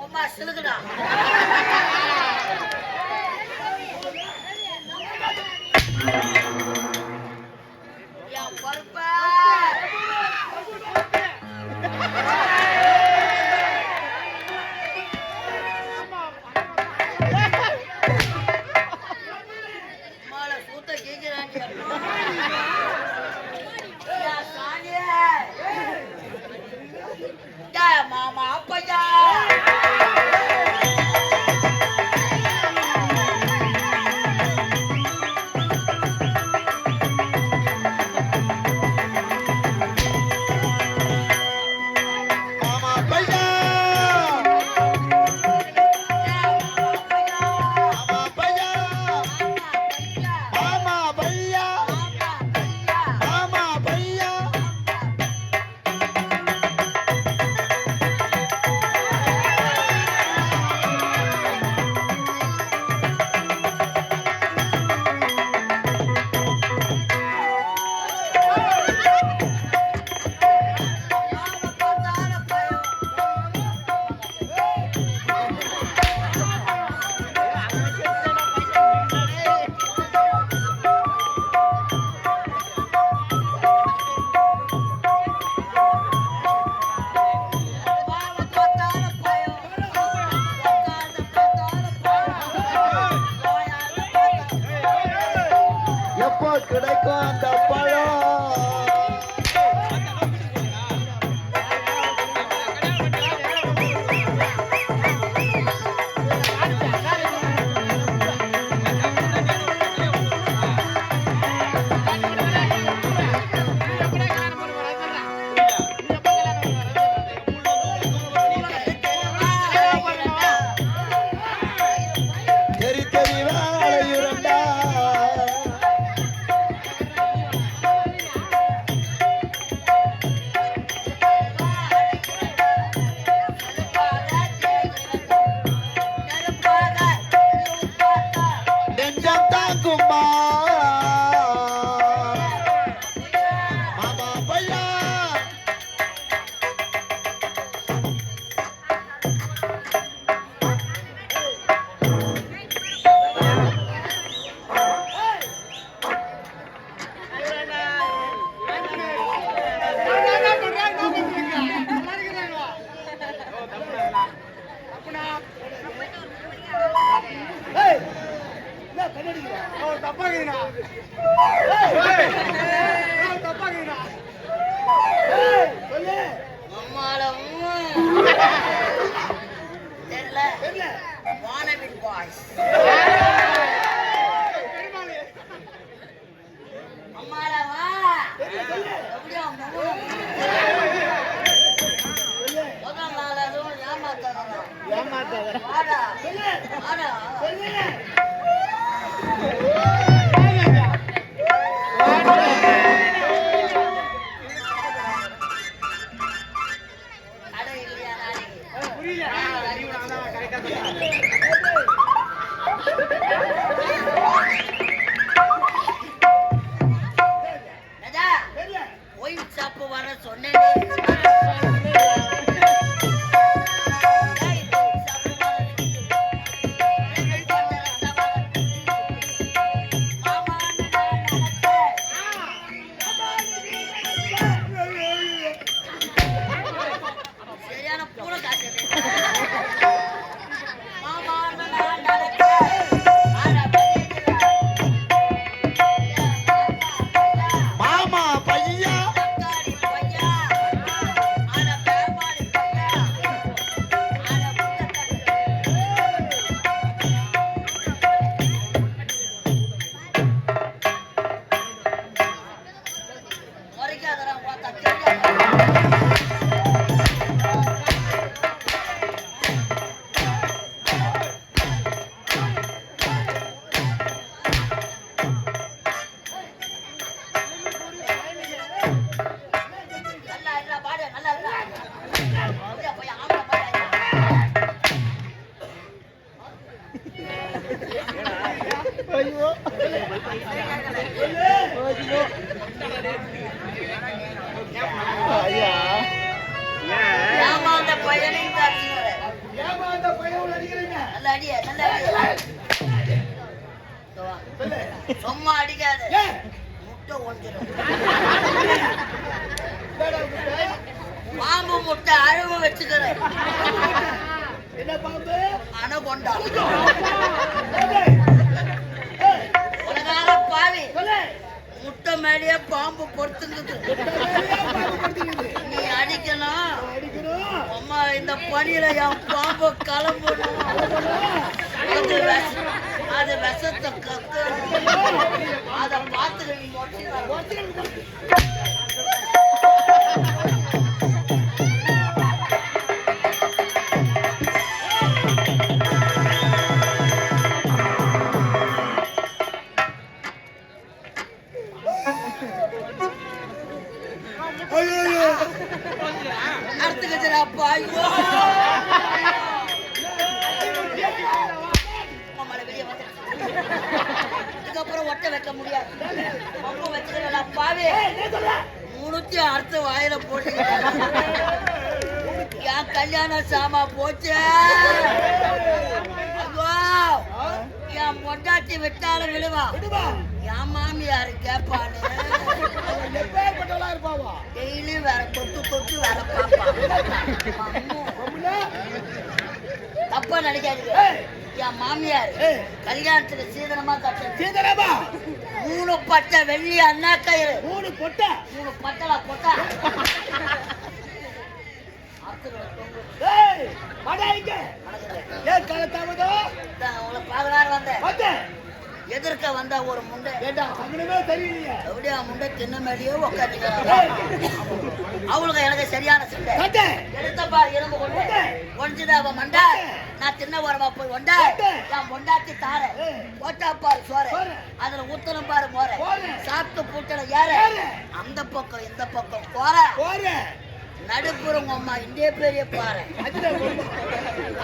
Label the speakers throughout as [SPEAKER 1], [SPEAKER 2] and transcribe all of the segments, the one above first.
[SPEAKER 1] உமா சிலுக்குடா என் பொறுப்ப மாலை சூத்த கேட்கிறாங்க மாமா அப்பையா
[SPEAKER 2] கிடைக்கும் அந்த பழம்
[SPEAKER 1] சரியான பூனை காசு மாமா அடிய நல்ல சும்மா அடிக்காத முட்டை ஒஞ்சிடும் பாம்பு முட்டை அழுவு வச்சுக்கிறேன்
[SPEAKER 2] என்ன பாம்பு
[SPEAKER 1] அனகொண்டா உலகார பாவி முட்டை மேலேயே பாம்பு பொறுத்துங்குது நீ அடிக்கணும் அம்மா இந்த பணியில என் பாம்பு கிளம்பணும் அது விஷத்தை கக்கணும் அதை பார்த்துக்க நீ அறுத்துக்கா ஐயோ இதுக்கப்புறம் ஒட்ட வைக்க முடியாது ரொம்ப வச்சுக்கிறா பாவே 300 அறுத்து வாயில போட்டு என் கல்யாண சாமா போச்சு என் பொண்டாட்டி விட்டாலும் விழுவா என் மாமியாரு கேப்பானு டெய்லி வேற தொட்டு தொட்டு வேற பாப்பா தப்பா நினைக்காதீங்க என் மாமியார் கல்யாணத்துக்கு சீதனமா கட்ட 3 பட்டை வெள்ளி அண்ணா கயிறு 3 பட்டலா பொட்டா எதிர்க்க வந்தா ஒரு முண்டை எப்படியா முண்டை தின்ன மேலேயே உட்காந்து அவளுக்கு எனக்கு சரியான சிட்டை எடுத்த பாரு எலும்பு கொண்டு ஒழிஞ்சுதா அவ மண்டை நான் தின்ன வரமா போய் ஒண்டா நான் பொண்டாட்டி தார போட்டா பாரு சோற அதுல ஊத்தனம் பாரு மோர சாப்பிட்டு பூட்டல ஏற அந்த பக்கம் இந்த பக்கம் போற நடுப்புறம் அம்மா இந்திய பெரிய பாரு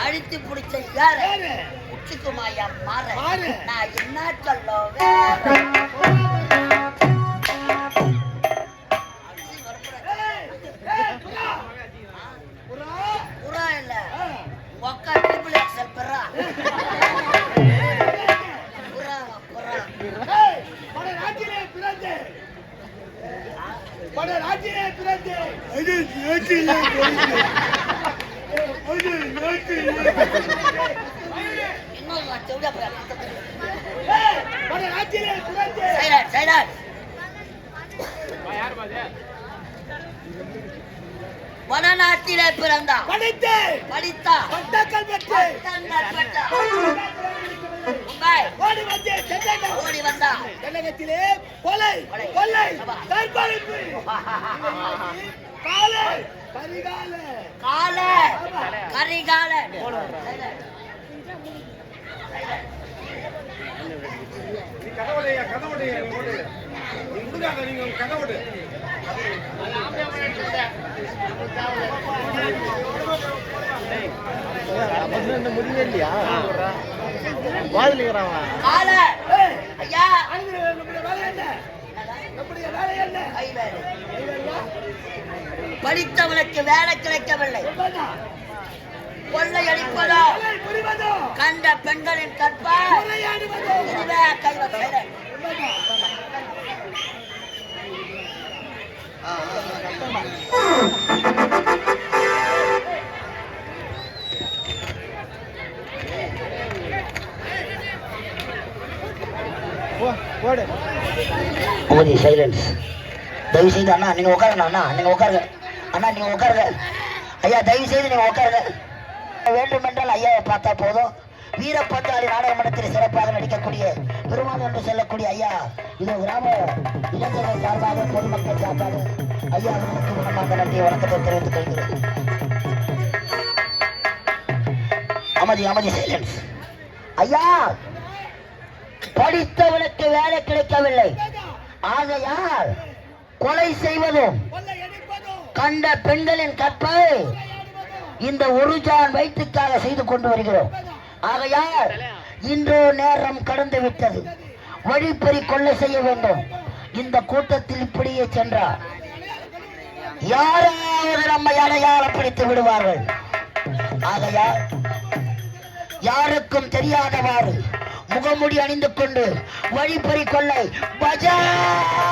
[SPEAKER 1] அழித்து பிடிச்ச யாரு உச்சிக்குமாயா மாற நான் என்ன சொல்லுவேன் புறா இல்ல ஒக்கா ட்ரிபிள் எக்ஸல் பெறா வடநாட்டிலே பிறந்தா படித்தா ஓடி வந்தா
[SPEAKER 2] தமிழகத்திலே கொலை கொள்ளை தற்கொலைப்பு காலை கரிகால
[SPEAKER 1] கால கரிகால
[SPEAKER 2] கதவுடைய கதவுடைய நீங்க கதவுடு முடியவே இல்லையா
[SPEAKER 1] கால ஐயா படித்தவனுக்கு வேலை கிடைக்கவில்லை கொள்ளையடிப்பதோ கண்ட பெண்களின் கற்பா இதுவே கைவசை சைலன்ஸ் தயவு செய்து அண்ணா நீங்க உட்காருங்க அண்ணா நீங்க உட்காருங்க அண்ணா நீங்க உட்காருங்க ஐயா தயவு செய்து நீங்க உட்காருங்க வேண்டுமென்றால் ஐயாவை பார்த்தா போதும் வீரப்பந்தாளி நாடக மன்றத்தில் சிறப்பாக நடிக்கக்கூடிய பெருமாள் என்று சொல்லக்கூடிய ஐயா இது கிராம இளைஞர்கள் சார்பாக பொதுமக்கள் சார்பாக ஐயா அவர்களுக்கு குணமாக நன்றிய வணக்கத்தை தெரிவித்துக் கொள்கிறேன். அமைதி அமைதி சைலன்ஸ். ஐயா படித்தவனுக்கு வேலை கிடைக்கவில்லை, ஆகையால் கொலை செய்வதும் கண்ட பெண்களின் கற்பை இந்த ஒரு ஜான் வயிற்றுக்காக செய்து கொண்டு வருகிறோம். ஆகையால் இன்றோ நேரம் கடந்து விட்டது, வழிப்பறி கொள்ளை செய்ய வேண்டும். இந்த கூட்டத்தில் இப்படியே சென்றார் யாராவது நம்மை அடையாளப்படுத்தி விடுவார்கள். ஆகையால் யாருக்கும் தெரியாதவாறு முகமுடி அணிந்து கொண்டு வழிப்பறி கொள்ளை பஜார்